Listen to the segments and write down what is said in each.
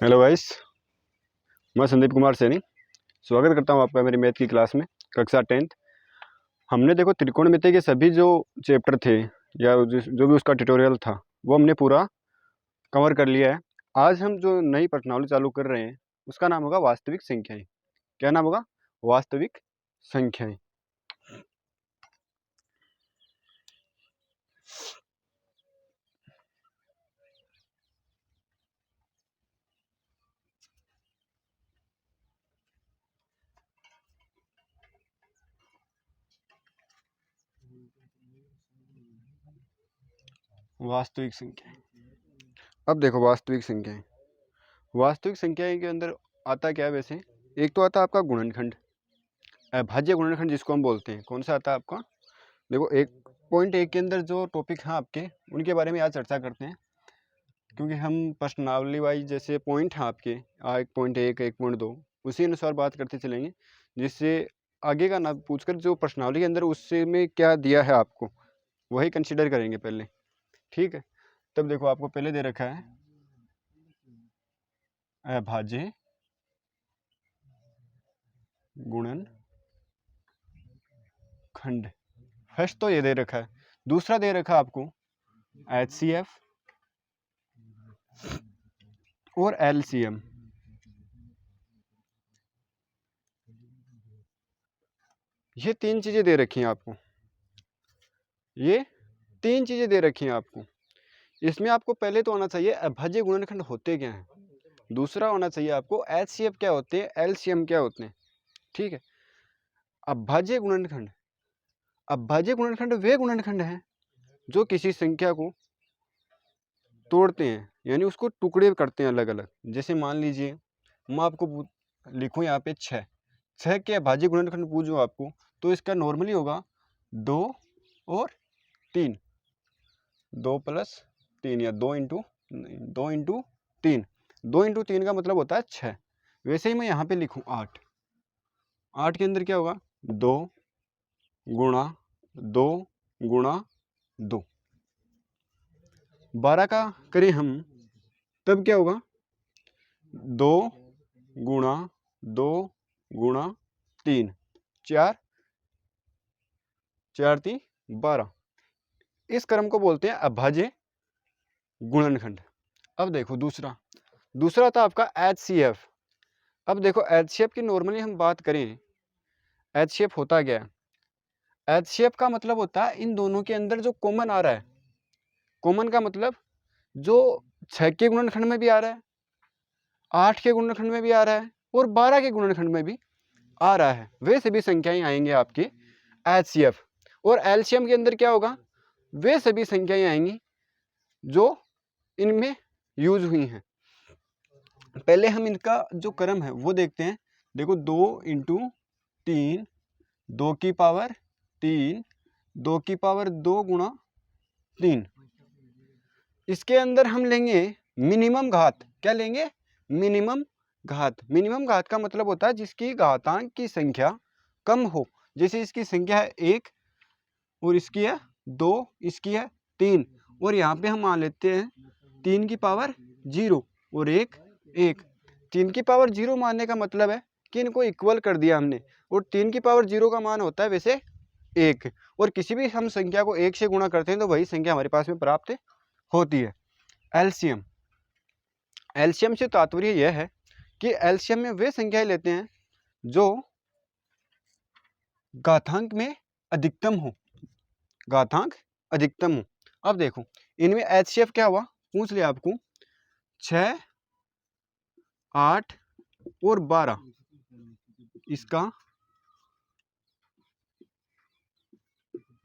Hello guys, मैं संदीप कुमार सैनी स्वागत करता हूं आपका मेरी मैथ की क्लास में कक्षा 10th। हमने देखो त्रिकोणमिति के सभी जो चैप्टर थे या जो भी उसका ट्यूटोरियल था वो हमने पूरा कवर कर लिया है। आज हम जो नई प्रश्नावली चालू कर रहे हैं उसका नाम होगा वास्तविक संख्याएं। क्या नाम होगा? वास्तविक संख्याएं। वास्तविक संख्याएं। अब देखो वास्तविक संख्याएं के अंदर आता क्या है? वैसे एक तो आता है आपका गुणनखंड, अभाज्य गुणनखंड जिसको हम बोलते हैं। कौन सा आता है आपका? देखो 1.1 के अंदर जो टॉपिक हैं आपके उनके बारे में आज चर्चा करते हैं, क्योंकि हम प्रश्नावली वाइज जैसे पॉइंट हैं आपके 1.1 1.2 उसी अनुसार बात करते चलेंगे, जिससे आगे का ना पूछकर जो प्रश्नावली के अंदर उससे में क्या दिया है आपको वही कंसिडर करेंगे पहले। ठीक है, तब देखो आपको पहले दे रखा है अभाज्य गुणन खंड। फर्स्ट तो ये दे रखा है, दूसरा दे रखा आपको HCF और LCM। ये तीन चीजें दे रखी हैं आपको, ये तीन चीजें दे रखी हैं आपको। इसमें आपको पहले तो आना चाहिए अभाज्य गुणनखंड होते क्या हैं, दूसरा होना चाहिए आपको HCF क्या होते हैं, LCM क्या होते हैं। ठीक है, अभाज्य गुणनखंड, अभाज्य गुणनखंड वे गुणनखंड हैं जो किसी संख्या को तोड़ते हैं, यानी उसको टुकड़े करते हैं अलग अलग। जैसे मान लीजिए मैं आपको लिखूं यहाँ पे 6 के अभाज्य गुणनखंड पूछूं आपको, तो इसका नॉर्मली होगा 2 और 3, 2 + 3 या 2 × 3। 2 × 3 का मतलब होता है 6। वैसे ही मैं यहाँ पे लिखूं 8, 8 के अंदर क्या होगा? 2 × 2 × 2। 12 का करें हम तब क्या होगा? 2 × 2 × 3, 4, 4 × 3 12। इस क्रम को बोलते हैं अभाज्य गुणनखंड। अब देखो दूसरा था आपका HCF। अब देखो HCF की नॉर्मली हम बात करें, HCF होता क्या है? HCF का मतलब होता है इन दोनों के अंदर जो कॉमन आ रहा है। कॉमन का मतलब जो 6 के गुणनखंड में भी आ रहा है, 8 के गुणनखंड में भी आ रहा है और 12 के गुणनखंड में भी आ रहा है, वे सभी संख्याएं आएंगे आपकी HCF। और LCM के अंदर क्या होगा? वे सभी संख्याएं आएंगी जो इनमें यूज हुई हैं। पहले हम इनका जो क्रम है वो देखते हैं। देखो 2 × 3, 2 की पावर 3, 2 की पावर 2 × 3। इसके अंदर हम लेंगे मिनिमम घात। क्या लेंगे? मिनिमम घात। मिनिमम घात का मतलब होता है जिसकी घातांक की संख्या कम हो। जैसे इसकी संख्या है 1 और इसकी है 2, इसकी है 3, और यहाँ पे हम मान लेते हैं 3 की पावर 0 और 1 1। 3 की पावर 0 मानने का मतलब है कि इनको इक्वल कर दिया हमने, और 3 की पावर 0 का मान होता है वैसे 1, और किसी भी हम संख्या को 1 से गुणा करते हैं तो वही संख्या हमारे पास में प्राप्त होती है। LCM, LCM से तात्पर्य यह है कि LCM में वे संख्याएं लेते हैं जो घातांक में अधिकतम हो, घातांक अधिकतम हो। अब देखो इनमें HCF क्या हुआ, पूछ लिया आपको 6, 8 और 12। इसका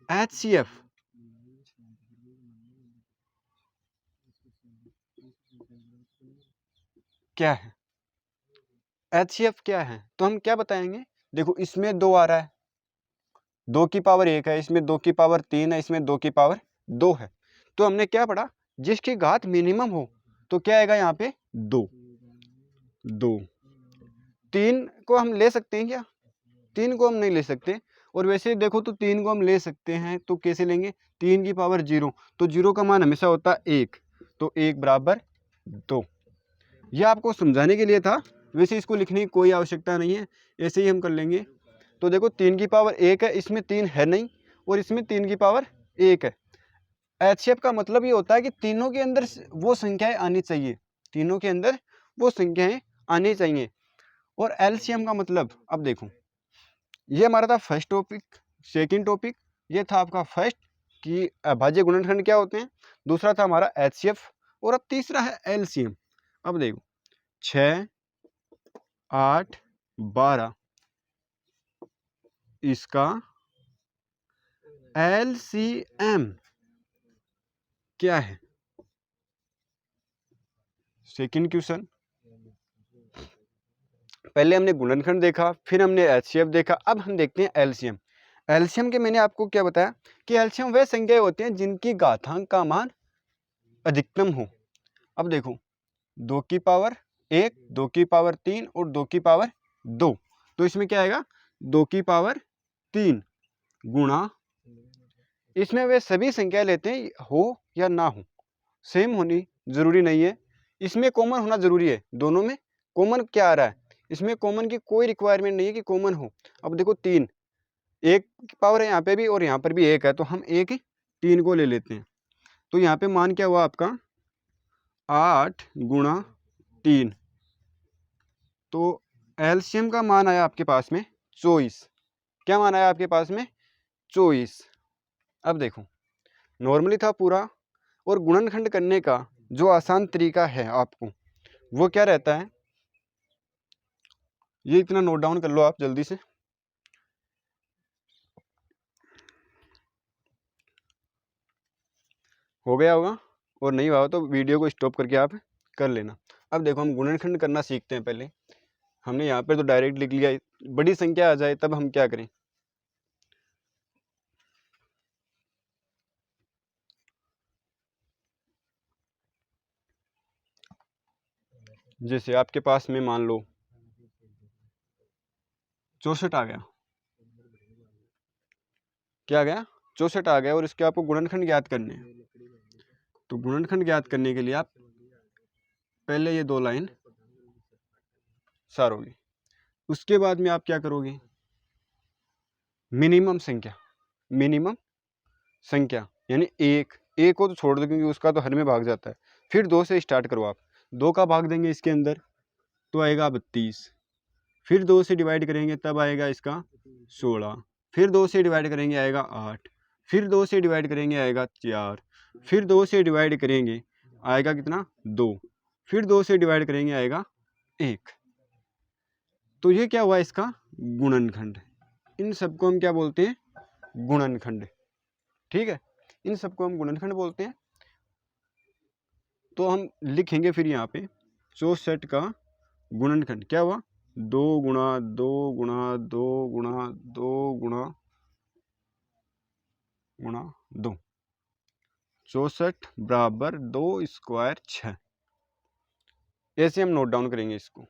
HCF क्या है? HCF क्या है तो हम क्या बताएंगे? देखो इसमें 2 आ रहा है, 2 की पावर 1 है, इसमें 2 की पावर 3 है, इसमें 2 की पावर 2 है। तो हमने क्या पढ़ा? जिसकी घात मिनिमम हो तो क्या आएगा यहाँ पे? 2। 3 को हम ले सकते हैं क्या? 3 को हम नहीं ले सकते। और वैसे देखो तो 3 को हम ले सकते हैं तो कैसे लेंगे? 3 की पावर 0, तो 0 का मान हमेशा होता है 1, तो 1 = 2। ये आपको समझाने के लिए था, वैसे इसको लिखने की कोई आवश्यकता नहीं है, ऐसे ही हम कर लेंगे। तो देखो 3 की पावर 1 है, इसमें 3 है नहीं और इसमें 3 की पावर 1 है। एचसीएफ का मतलब ये होता है कि तीनों के अंदर वो संख्याएं आनी चाहिए, तीनों के अंदर वो संख्याएं आनी चाहिए। और एलसीएम का मतलब, अब देखो ये हमारा था फर्स्ट टॉपिक। सेकंड टॉपिक ये था आपका फर्स्ट कि अभाज्य गुणनखंड क्या होते हैं, दूसरा था हमारा एचसीएफ, और अब तीसरा है एलसीएम। अब देखो 6, 8, 12 इसका एलसीएम क्या है। सेकंड क्वेश्चन, पहले हमने गुणनखंड देखा, फिर हमने एचसीएफ देखा, अब हम देखते हैं एलसीएम। एलसीएम के मैंने आपको क्या बताया कि एलसीएम वह संख्याएं होती हैं जिनकी घातांक का मान अधिकतम हो। अब देखो 2 की पावर 1, 2 की पावर 3 और 2 की पावर 2, तो इसमें क्या आएगा 2 की पावर 3 गुणा, इसमें वे सभी संख्या लेते हैं हो या ना हो, सेम होनी जरूरी नहीं है, इसमें कॉमन होना जरूरी है। दोनों में कॉमन क्या आ रहा है, इसमें कॉमन की कोई रिक्वायरमेंट नहीं है कि कॉमन हो। अब देखो 3, 1 की पावर है यहाँ पे भी और यहाँ पर भी 1 है, तो हम 1 3 को ले लेते हैं। तो यहाँ पे मान क्या हुआ आपका 8 गुणा 3, तो एलसीएम का मान आया आपके पास में 24। क्या मान आया आपके पास में 24। अब देखो नॉर्मली था पूरा, और गुणनखंड करने का जो आसान तरीका है आपको वो क्या रहता है, ये इतना नोट डाउन कर लो आप जल्दी से। हो गया होगा, और नहीं हुआ तो वीडियो को स्टॉप करके आप कर लेना। अब देखो हम गुणनखंड करना सीखते हैं। पहले हमने यहाँ पे तो डायरेक्ट लिख लिया, बड़ी संख्या आ जाए तब हम क्या करें। जैसे आपके पास में मान लो 64 आ गया, क्या आ गया 64 आ गया, और इसके आपको गुणनखंड ज्ञात करने हैं। तो गुणनखंड ज्ञात करने के लिए आप पहले ये 2 लाइन सारोगे, उसके बाद में आप क्या करोगे, मिनिमम संख्या, मिनिमम संख्या यानी एक को तो छोड़ दो क्योंकि उसका तो हर में भाग जाता है। फिर 2 से स्टार्ट करो आप, 2 का भाग देंगे इसके अंदर तो आएगा 32, फिर 2 से डिवाइड करेंगे तब आएगा इसका 16, फिर 2 से डिवाइड करेंगे आएगा 8, फिर 2 से डिवाइड करेंगे आएगा 4, फिर 2 से डिवाइड करेंगे आएगा कितना 2, फिर 2 से डिवाइड करेंगे आएगा 1। तो ये क्या हुआ इसका गुणनखंड। इन सबको हम क्या बोलते हैं, गुणनखंड। ठीक है, इन सबको हम गुणनखंड बोलते हैं। तो हम लिखेंगे फिर यहाँ पे 64 का गुणनखंड क्या हुआ, 2 गुणा 2 गुणा 2 गुणा 2 गुणा गुणा 2, 64 बराबर 2 स्क्वायर 6। ऐसे हम नोट डाउन करेंगे इसको।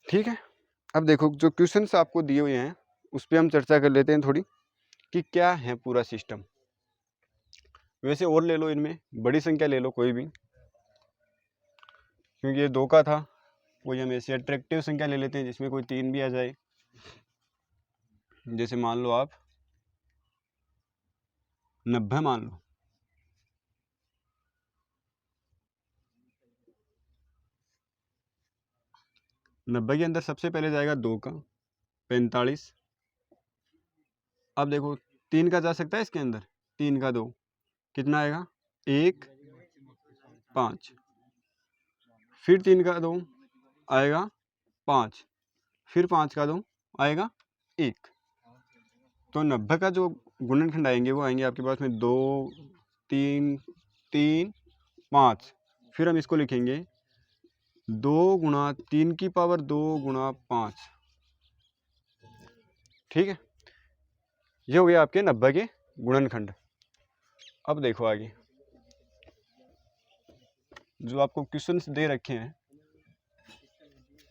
ठीक है, अब देखो जो क्वेश्चंस आपको दिए हुए हैं उस पर हम चर्चा कर लेते हैं थोड़ी कि क्या है पूरा सिस्टम। वैसे और ले लो, इनमें बड़ी संख्या ले लो कोई भी, क्योंकि ये 2 का था, कोई हम ऐसी अट्रैक्टिव संख्या ले लेते हैं जिसमें कोई 3 भी आ जाए। जैसे मान लो आप 90 मान लो, नब्बे के अंदर सबसे पहले जाएगा 2 का 45। अब देखो 3 का जा सकता है इसके अंदर, 3 का 2 कितना आएगा 1 5, फिर 3 का 2 आएगा 5, फिर 5 का 2 आएगा 1। तो 90 का जो गुणनखंड आएंगे वो आएंगे आपके पास में 2 3 3 5। फिर हम इसको लिखेंगे 2 गुणा 3 की पावर 2 गुणा 5। ठीक है, ये हो गया आपके 90 के गुणनखंड। अब देखो आगे जो आपको क्वेश्चंस दे रखे हैं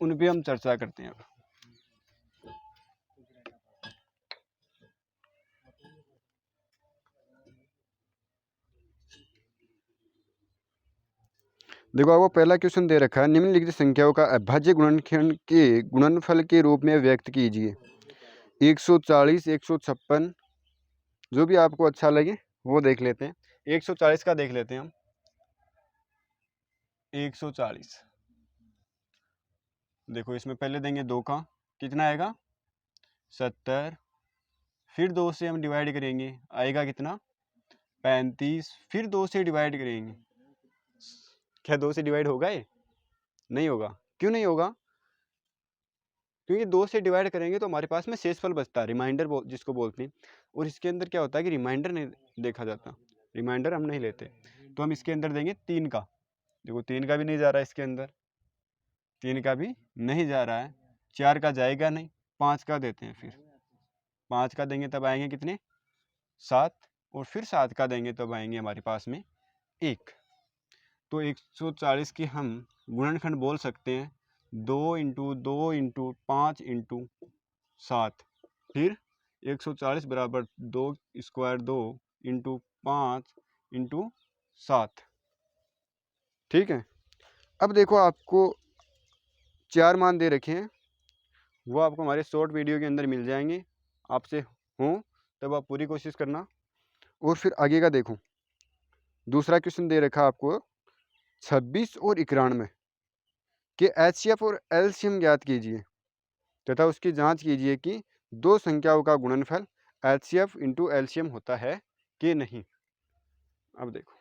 उन पे हम चर्चा करते हैं। अब देखो आपको पहला क्वेश्चन दे रखा है, निम्नलिखित संख्याओं का अभाज्य गुणनखंड के गुणनफल के रूप में व्यक्त कीजिए। 140, 156, जो भी आपको अच्छा लगे वो देख लेते हैं। 140 का देख लेते हैं हम। 140 देखो, इसमें पहले देंगे 2 का, कितना आएगा 70, फिर 2 से हम डिवाइड करेंगे, आएगा कितना 35, फिर 2 से डिवाइड करेंगे। क्या 2 से डिवाइड होगा ये? नहीं होगा। क्यों नहीं होगा? क्योंकि 2 से डिवाइड करेंगे तो हमारे पास में शेषफल बचता है, रिमाइंडर जिसको बोलते हैं। और इसके अंदर क्या होता है कि रिमाइंडर नहीं देखा जाता, रिमाइंडर हम नहीं लेते। तो हम इसके अंदर देंगे 3 का। देखो 3 का भी नहीं जा रहा है इसके अंदर, 3 का भी नहीं जा रहा है, 4 का जाएगा नहीं, 5 का देते हैं। फिर 5 का देंगे तब आएंगे कितने 7, और फिर 7 का देंगे तब आएंगे हमारे पास में 1। तो 140 की हम गुणनखंड बोल सकते हैं 2 × 2 × 5 × 7। फिर 140 बराबर 2 स्क्वायर 2 × 5 × 7। ठीक है। अब देखो आपको 4 मान दे रखे हैं, वो आपको हमारे शॉर्ट वीडियो के अंदर मिल जाएंगे। आपसे हो तब आप पूरी कोशिश करना। और फिर आगे का देखो, दूसरा क्वेश्चन दे रखा आपको 26 और 91 के एचसीएफ और एलसीएम ज्ञात कीजिए तथा उसकी जांच कीजिए कि दो संख्याओं का गुणनफल एचसीएफ × एलसीएम होता है कि नहीं। अब देखो,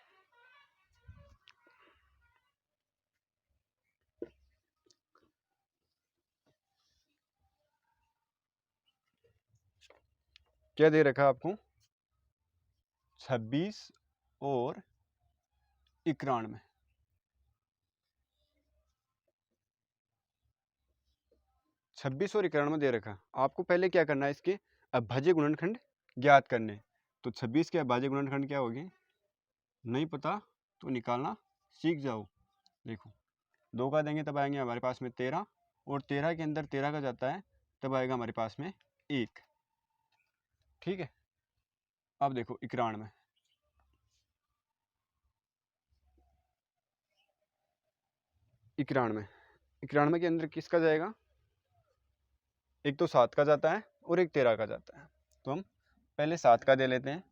क्या दे रखा आपको 26 और 91। 26 और 91 दे रखा। आपको पहले क्या करना है, इसके अभाज्य गुणनखंड ज्ञात करने। तो 26 के अभाज्य गुणनखंड क्या होंगे, नहीं पता तो निकालना सीख जाओ। देखो 2 का देंगे तब आएंगे हमारे पास में 13, और 13 के अंदर 13 का जाता है तब आएगा हमारे पास में 1। ठीक है। अब देखो 91, 91 के अंदर किसका जाएगा, एक तो 7 का जाता है और एक 13 का जाता है। तो हम पहले 7 का दे लेते हैं,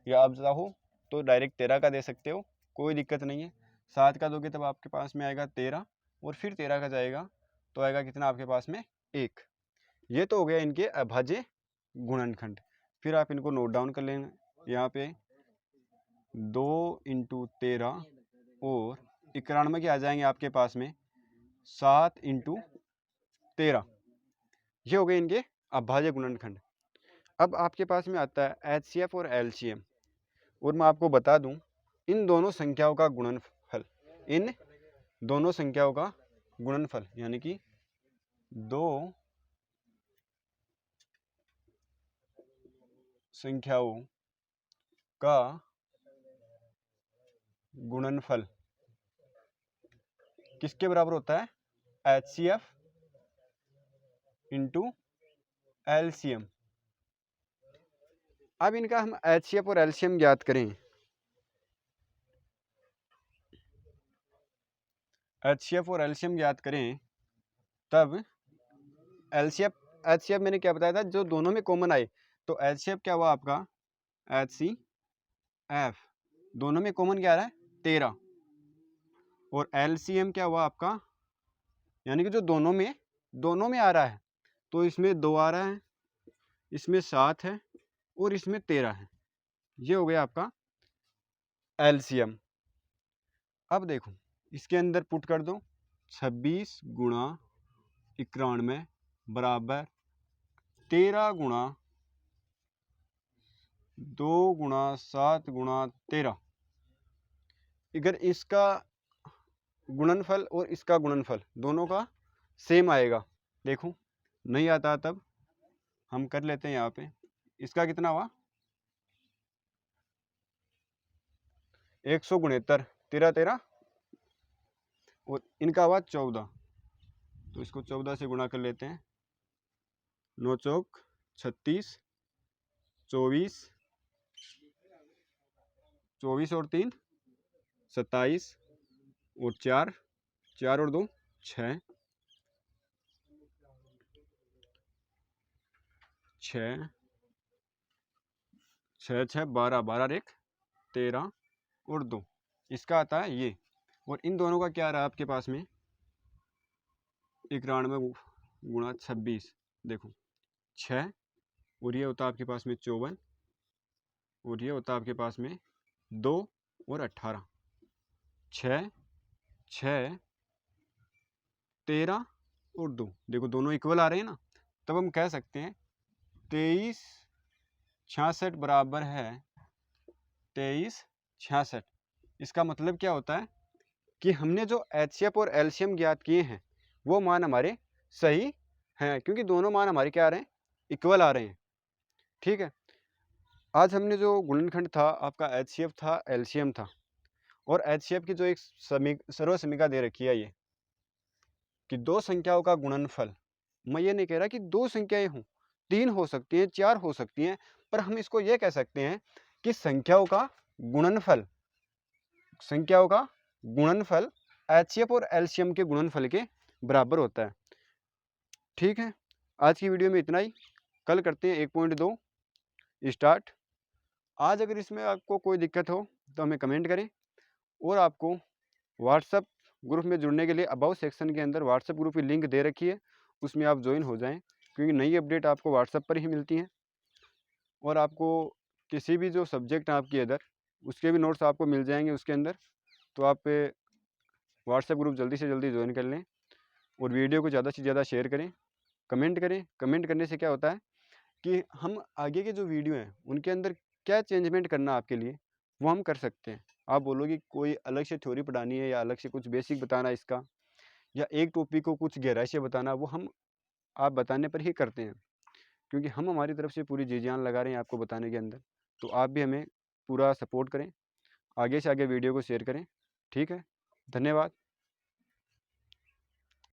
या आप चाहो तो डायरेक्ट 13 का दे सकते हो, कोई दिक्कत नहीं है। 7 का दोगे तब आपके पास में आएगा 13, और फिर 13 का जाएगा तो आएगा कितना आपके पास में 1। ये तो हो गया इनके अभाज्य गुणनखंड। फिर आप इनको नोट डाउन कर लेना। यहाँ पे 2 × 13 और 91 के आ जाएंगे आपके पास में 7 × 13। ये हो गए इनके अभाज्य गुणनखंड। अब आपके पास में आता है एचसीएफ और एलसीएम, और मैं आपको बता दूं इन दोनों संख्याओं का गुणनफल, इन दोनों संख्याओं का गुणनफल यानी कि दो संख्याओं का गुणनफल किसके बराबर होता है, एचसीएफ × एलसीएम। अब इनका हम एचसीएफ और एलसीएम ज्ञात करें। एचसीएफ और एलसीएम ज्ञात करें तब एचसीएफ मैंने क्या बताया था, जो दोनों में कॉमन आए। तो एचसीएफ क्या हुआ आपका, HCF दोनों में कॉमन क्या आ रहा है 13, और एलसीएम क्या हुआ आपका, यानी कि जो दोनों में आ रहा है। तो इसमें 2 आ रहा है, इसमें 7 है, और इसमें 13 है। ये हो गया आपका एलसीएम। अब देखो इसके अंदर पुट कर दो 26 × 91 बराबर 13 × 2 × 7 × 13। अगर इसका गुणनफल और इसका गुणनफल दोनों का सेम आएगा, देखो नहीं आता तब हम कर लेते हैं। यहाँ पे इसका कितना हुआ 169, 13 13, और इनका हुआ 14। तो इसको 14 से गुणा कर लेते हैं। 9 चौक 36, 24, 24 और 3 27, और 4, 4 और 2 6, 6 6 6 12, 12 और 1 13 और 2, इसका आता है ये। और इन दोनों का क्या रहा आपके पास में, 91 गुणा 26, देखो 6, और ये होता है आपके पास में 54, और ये होता है आपके पास में 2 और 18, 6 6 13 और 2, देखो दोनों इक्वल आ रहे हैं ना, तब हम कह सकते हैं 23 66 बराबर है 23 66। इसका मतलब क्या होता है कि हमने जो एचसीएफ और एलसीएम ज्ञात किए हैं वो मान हमारे सही हैं, क्योंकि दोनों मान हमारे क्या आ रहे हैं, इक्वल आ रहे हैं। ठीक है, आज हमने जो गुणनखंड था आपका एचसीएफ था, एलसीएम था, और एचसीएफ की जो एक सर्व समीकरण दे रखी है ये कि दो संख्याओं का गुणनफल, मैं ये नहीं कह रहा कि दो संख्याएं हों, 3 हो सकती हैं, 4 हो सकती हैं, पर हम इसको ये कह सकते हैं कि संख्याओं का गुणनफल, संख्याओं का गुणनफल एचसीएफ और एलसीएम के गुणनफल के बराबर होता है। ठीक है, आज की वीडियो में इतना ही, कल करते हैं 1.2 स्टार्ट। आज अगर इसमें आपको कोई दिक्कत हो तो हमें कमेंट करें, और आपको व्हाट्सएप ग्रुप में जुड़ने के लिए अबाउट सेक्शन के अंदर व्हाट्सएप ग्रुप की लिंक दे रखी है, उसमें आप ज्वाइन हो जाएं, क्योंकि नई अपडेट आपको व्हाट्सएप पर ही मिलती हैं। और आपको किसी भी जो सब्जेक्ट है आपकी इधर, उसके भी नोट्स आपको मिल जाएंगे उसके अंदर, तो आप व्हाट्सएप ग्रुप जल्दी से जल्दी ज्वाइन कर लें, और वीडियो को ज़्यादा से ज़्यादा शेयर करें, कमेंट करें। कमेंट करने से क्या होता है कि हम आगे के जो वीडियो हैं उनके अंदर क्या चेंजमेंट करना आपके लिए वो हम कर सकते हैं। आप बोलोगे कोई अलग से थ्योरी पढ़ानी है या अलग से कुछ बेसिक बताना इसका, या एक टॉपिक को कुछ गहराई से बताना, वो हम आप बताने पर ही करते हैं, क्योंकि हम हमारी तरफ से पूरी जी जान लगा रहे हैं आपको बताने के अंदर। तो आप भी हमें पूरा सपोर्ट करें, आगे से आगे वीडियो को शेयर करें। ठीक है, धन्यवाद।